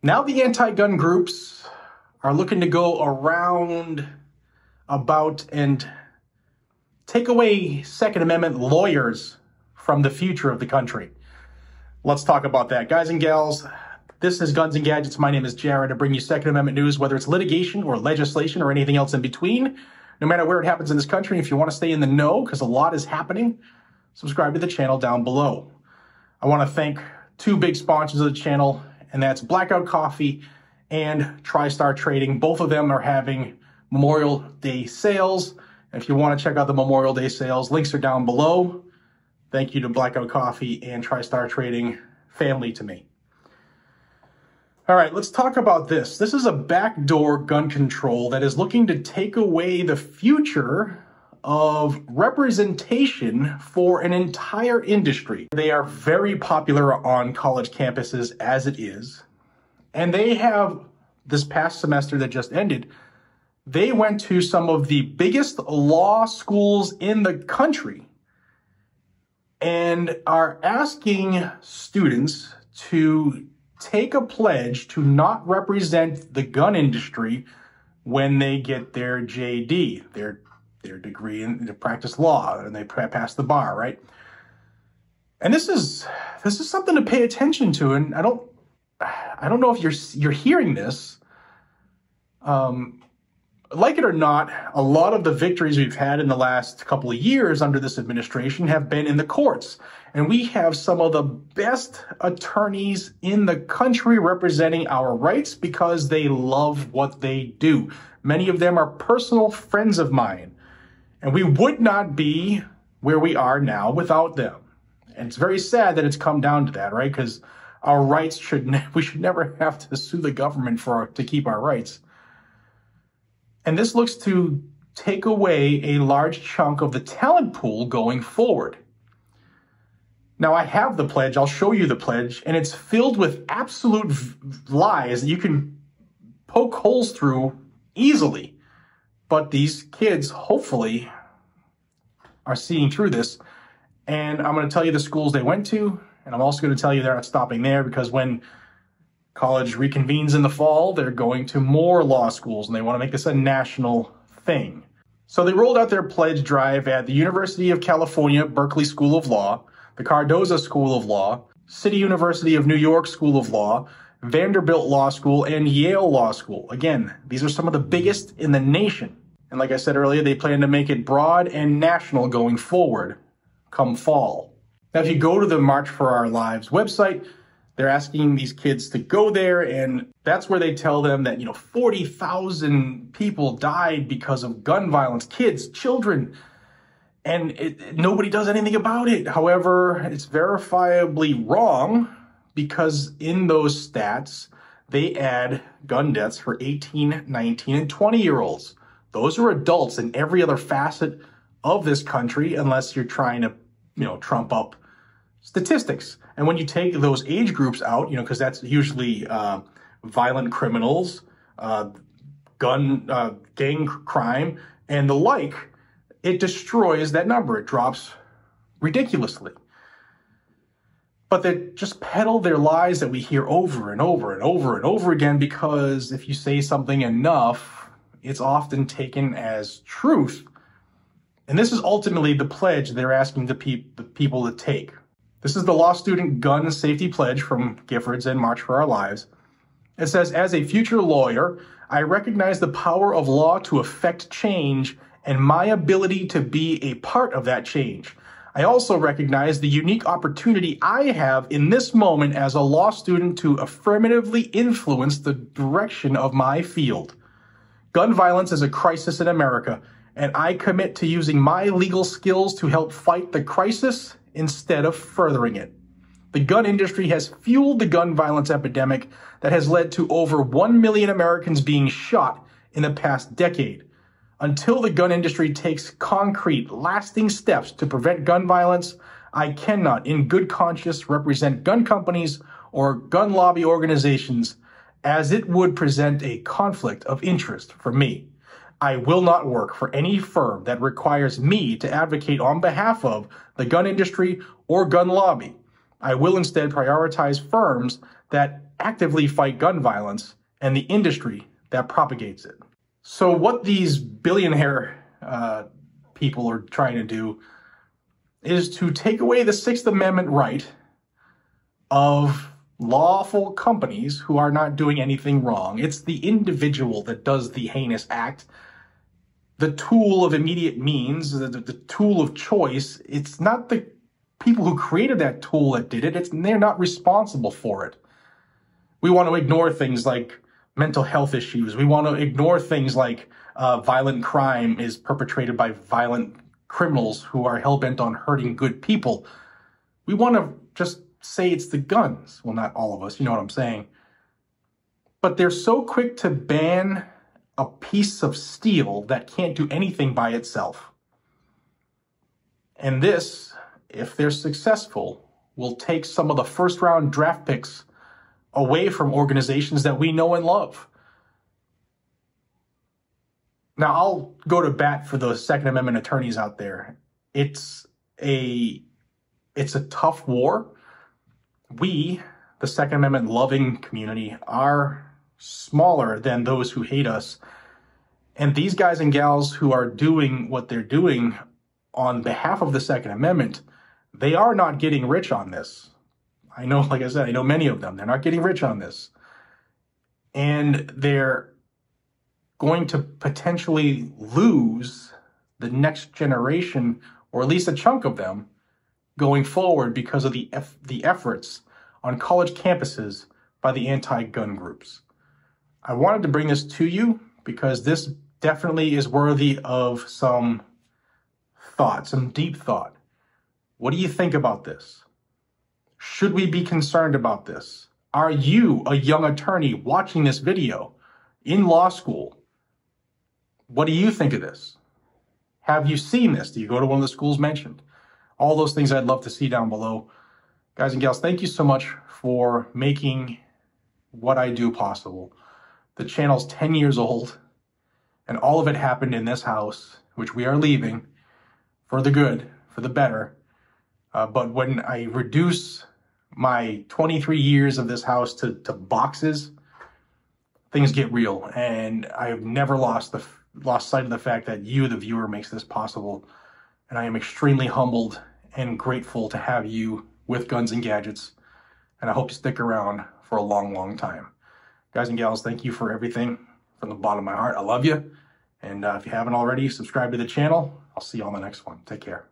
Now the anti-gun groups are looking to go around about and take away Second Amendment lawyers from the future of the country. Let's talk about that. Guys and gals, this is Guns and Gadgets. My name is Jared. I bring you Second Amendment news, whether it's litigation or legislation or anything else in between. No matter where it happens in this country, if you want to stay in the know, because a lot is happening, subscribe to the channel down below. I want to thank two big sponsors of the channel, and that's Blackout Coffee and TriStar Trading. Both of them are having Memorial Day sales. And if you want to check out the Memorial Day sales, links are down below. Thank you to Blackout Coffee and TriStar Trading, family to me. All right, let's talk about this. This is a backdoor gun control that is looking to take away the future of representation for an entire industry. They are very popular on college campuses as it is. And they have, this past semester that just ended, they went to some of the biggest law schools in the country and are asking students to take a pledge to not represent the gun industry when they get their JD, their degree in to practice law, and they pass the bar, right? And this is something to pay attention to, and I don't know if you're hearing this. Like it or not, a lot of the victories we've had in the last couple of years under this administration have been in the courts. And we have some of the best attorneys in the country representing our rights because they love what they do. Many of them are personal friends of mine. And we would not be where we are now without them. And it's very sad that it's come down to that, right? Because our rights we should never have to sue the government to keep our rights. And this looks to take away a large chunk of the talent pool going forward. Now, I have the pledge. I'll show you the pledge. And it's filled with absolute lies that you can poke holes through easily. But these kids, hopefully, are seeing through this. And I'm going to tell you the schools they went to. And I'm also going to tell you they're not stopping there, because when college reconvenes in the fall, they're going to more law schools, and they want to make this a national thing. So they rolled out their pledge drive at the University of California, Berkeley School of Law, the Cardozo School of Law, City University of New York School of Law, Vanderbilt Law School, and Yale Law School. Again, these are some of the biggest in the nation. And like I said earlier, they plan to make it broad and national going forward, come fall. Now, if you go to the March for Our Lives website, they're asking these kids to go there, and that's where they tell them that, 40,000 people died because of gun violence, kids, children, and nobody does anything about it. However, it's verifiably wrong, because in those stats, they add gun deaths for 18, 19, and 20-year-olds. Those are adults in every other facet of this country, unless you're trying to, trump up statistics. And when you take those age groups out, because that's usually violent criminals, gang crime, and the like, it destroys that number. It drops ridiculously. But they just peddle their lies that we hear over and over and over and over again, because if you say something enough, it's often taken as truth. And this is ultimately the pledge they're asking the people to take. This is the Law Student Gun Safety Pledge from Giffords and March for Our Lives. It says, as a future lawyer, I recognize the power of law to affect change and my ability to be a part of that change. I also recognize the unique opportunity I have in this moment as a law student to affirmatively influence the direction of my field. Gun violence is a crisis in America, and I commit to using my legal skills to help fight the crisis instead of furthering it. The gun industry has fueled the gun violence epidemic that has led to over 1 million Americans being shot in the past decade. Until the gun industry takes concrete, lasting steps to prevent gun violence, I cannot, in good conscience, represent gun companies or gun lobby organizations, as it would present a conflict of interest for me. I will not work for any firm that requires me to advocate on behalf of the gun industry or gun lobby. I will instead prioritize firms that actively fight gun violence and the industry that propagates it. So what these billionaire people are trying to do is to take away the Sixth Amendment right of lawful companies who are not doing anything wrong. It's the individual that does the heinous act. The tool of immediate means, the tool of choice, it's not the people who created that tool that did it. They're not responsible for it. We want to ignore things like mental health issues. We want to ignore things like violent crime is perpetrated by violent criminals who are hell-bent on hurting good people. We want to just say it's the guns. Well, not all of us, you know what I'm saying. But they're so quick to ban a piece of steel that can't do anything by itself. And this, if they're successful, will take some of the first-round draft picks away from organizations that we know and love. Now, I'll go to bat for those Second Amendment attorneys out there. It's a tough war. We, the Second Amendment loving community, are smaller than those who hate us. And these guys and gals who are doing what they're doing on behalf of the Second Amendment, they are not getting rich on this. I know, like I said, I know many of them. They're not getting rich on this. And they're going to potentially lose the next generation, or at least a chunk of them, going forward because of the efforts on college campuses by the anti-gun groups. I wanted to bring this to you because this definitely is worthy of some thought, some deep thought. What do you think about this? Should we be concerned about this? Are you a young attorney watching this video in law school? What do you think of this? Have you seen this? Do you go to one of the schools mentioned? All those things I'd love to see down below. Guys and gals, thank you so much for making what I do possible. The channel's 10 years old, and all of it happened in this house, which we are leaving for the good, for the better. But when I reduce my 23 years of this house to boxes, things get real. And I've never lost sight of the fact that you, the viewer, makes this possible. And I am extremely humbled and grateful to have you with Guns and Gadgets. And I hope you stick around for a long, long time. Guys and gals, thank you for everything from the bottom of my heart. I love you. And if you haven't already, subscribe to the channel. I'll see you on the next one. Take care.